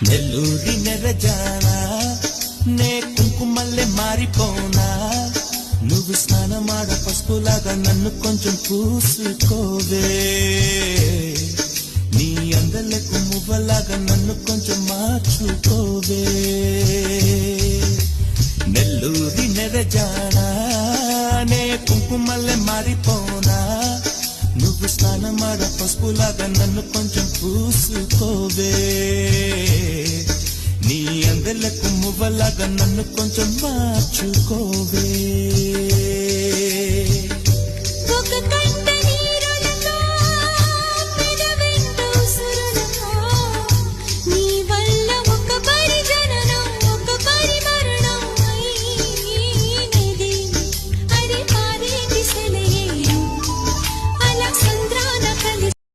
నెల్లూరి నెరజానా నే కుంకుమల్లె మారిపోనా నువ్వు స్నానమాడ పసుపులాగా నన్ను కొంచెం పూసుకోవే నీ అందలకు మువ్వలాగా నన్ను కొంచెం మార్చుకోవే నెల్లూరి నెరజానా నే కుంకుమల్లె మారిపోనా నువ్వు స్నానమాడ పసుపులాగా నన్ను కొంచెం పూసుకోవే నీ అందలకు మువ్వలాగా నన్ను కొంచెం మార్చుకోవే